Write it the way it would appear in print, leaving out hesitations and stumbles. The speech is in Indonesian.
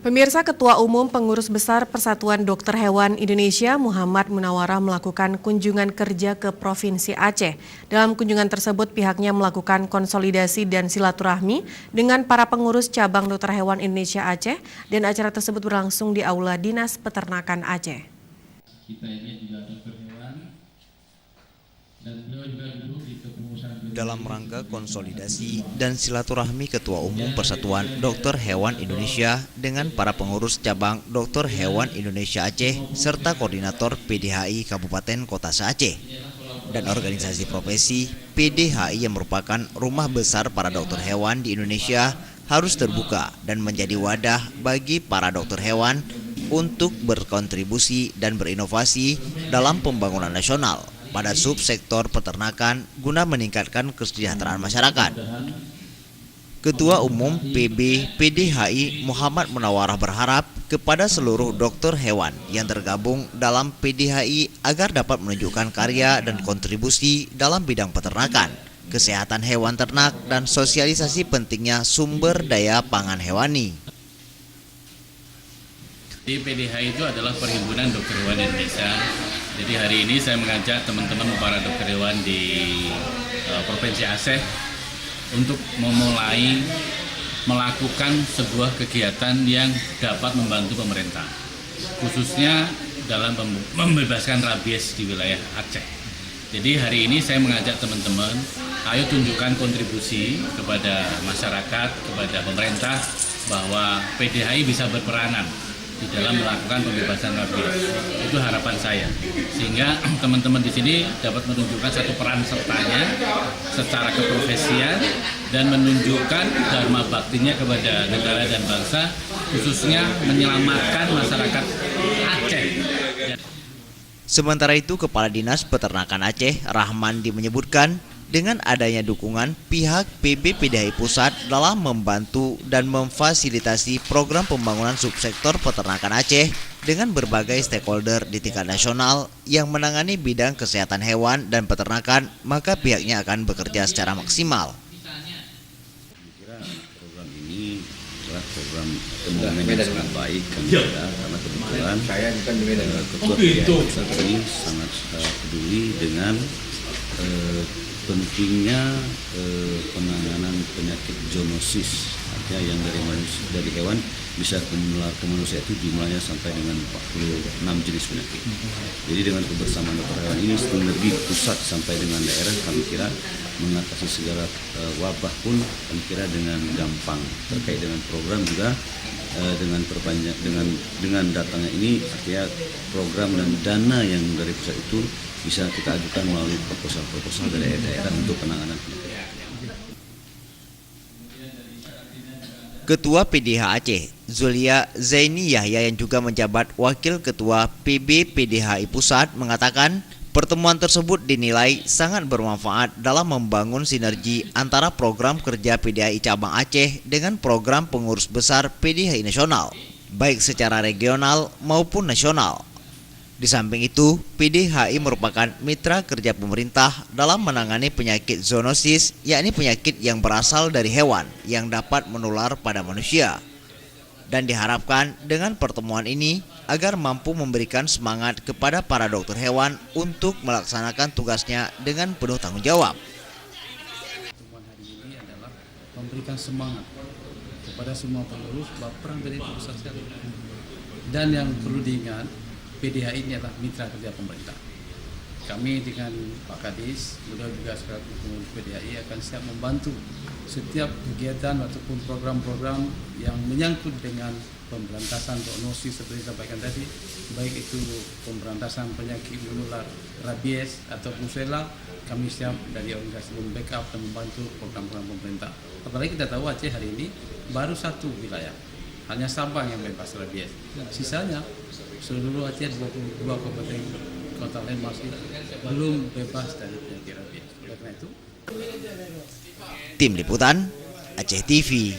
Pemirsa, Ketua Umum Pengurus Besar Persatuan Dokter Hewan Indonesia Muhammad Munawwarah melakukan kunjungan kerja ke Provinsi Aceh. Dalam kunjungan tersebut pihaknya melakukan konsolidasi dan silaturahmi dengan para pengurus cabang Dokter Hewan Indonesia Aceh dan acara tersebut berlangsung di Aula Dinas Peternakan Aceh. Kita ini juga dokter hewan dan beliau juga duduk di kepengurusan. Dalam rangka konsolidasi dan silaturahmi Ketua Umum Persatuan Dokter Hewan Indonesia dengan para pengurus cabang Dokter Hewan Indonesia Aceh serta koordinator PDHI Kabupaten Kota Se-Aceh dan organisasi profesi PDHI yang merupakan rumah besar para dokter hewan di Indonesia harus terbuka dan menjadi wadah bagi para dokter hewan untuk berkontribusi dan berinovasi dalam pembangunan nasional pada subsektor peternakan guna meningkatkan kesejahteraan masyarakat. Ketua Umum PB PDHI Muhammad Munawwarah berharap kepada seluruh dokter hewan yang tergabung dalam PDHI agar dapat menunjukkan karya dan kontribusi dalam bidang peternakan, kesehatan hewan ternak, dan sosialisasi pentingnya sumber daya pangan hewani. Di PDHI itu adalah Perhimpunan Dokter Hewan Indonesia. Jadi hari ini saya mengajak teman-teman para dokter hewan di Provinsi Aceh untuk memulai melakukan sebuah kegiatan yang dapat membantu pemerintah, khususnya dalam membebaskan rabies di wilayah Aceh. Jadi hari ini saya mengajak teman-teman, ayo tunjukkan kontribusi kepada masyarakat, kepada pemerintah, bahwa PDHI bisa berperanan di dalam melakukan pembebasan rabies. Itu harapan saya, sehingga teman-teman di sini dapat menunjukkan satu peran sertanya secara keprofesian dan menunjukkan dharma baktinya kepada negara dan bangsa, khususnya menyelamatkan masyarakat Aceh. Sementara itu, Kepala Dinas Peternakan Aceh, Rahmandi, menyebutkan dengan adanya dukungan pihak PB PDHI Pusat dalam membantu dan memfasilitasi program pembangunan subsektor peternakan Aceh dengan berbagai stakeholder di tingkat nasional yang menangani bidang kesehatan hewan dan peternakan, maka pihaknya akan bekerja secara maksimal. Kira program ini adalah program pembangunan yang sangat baik karena kebetulan Ketua PDHI Pusat ini sangat peduli dengan pentingnya penanganan penyakit zoonosis, artinya yang dari hewan bisa menular ke manusia itu jumlahnya sampai dengan 46 jenis penyakit. Jadi dengan kebersamaan dokter hewan ini sinergi pusat sampai dengan daerah, kami kira mengatasi segala wabah pun kami kira dengan gampang. Terkait dengan program juga dengan perpanjang dengan datangnya ini, artinya program dan dana yang dari pusat itu bisa kita ajukan melalui proposal dari daerah untuk penanganan penyakit. Ketua PDH Aceh, Zulia Zaini Yahya, yang juga menjabat Wakil Ketua PB PDHI Pusat, mengatakan pertemuan tersebut dinilai sangat bermanfaat dalam membangun sinergi antara program kerja PDHI Cabang Aceh dengan program pengurus besar PDHI Nasional, baik secara regional maupun nasional. Di samping itu, PDHI merupakan mitra kerja pemerintah dalam menangani penyakit zoonosis, yakni penyakit yang berasal dari hewan yang dapat menular pada manusia. Dan diharapkan dengan pertemuan ini agar mampu memberikan semangat kepada para dokter hewan untuk melaksanakan tugasnya dengan penuh tanggung jawab. Pertemuan hari ini adalah memberikan semangat kepada semua pengurus bahwa peran PDHI besar sekali. Dan yang perlu diingat, PDHI ini adalah mitra kerja pemerintah. Kami dengan Pak Kadis, beliau juga sebagai pengurus PDHI akan siap membantu setiap kegiatan ataupun program-program yang menyangkut dengan pemberantasan zoonosis seperti disampaikan tadi, baik itu pemberantasan penyakit menular rabies atau brucella, kami siap dari organisasi membackup dan membantu program-program pemerintah. Apalagi kita tahu Aceh hari ini baru satu wilayah, hanya Sabang yang bebas rabies. Sisanya seluruh Aceh 22 kabupaten kota lain masih belum bebas dari penyakit rabies. Oleh karena itu, Tim Liputan Aceh TV.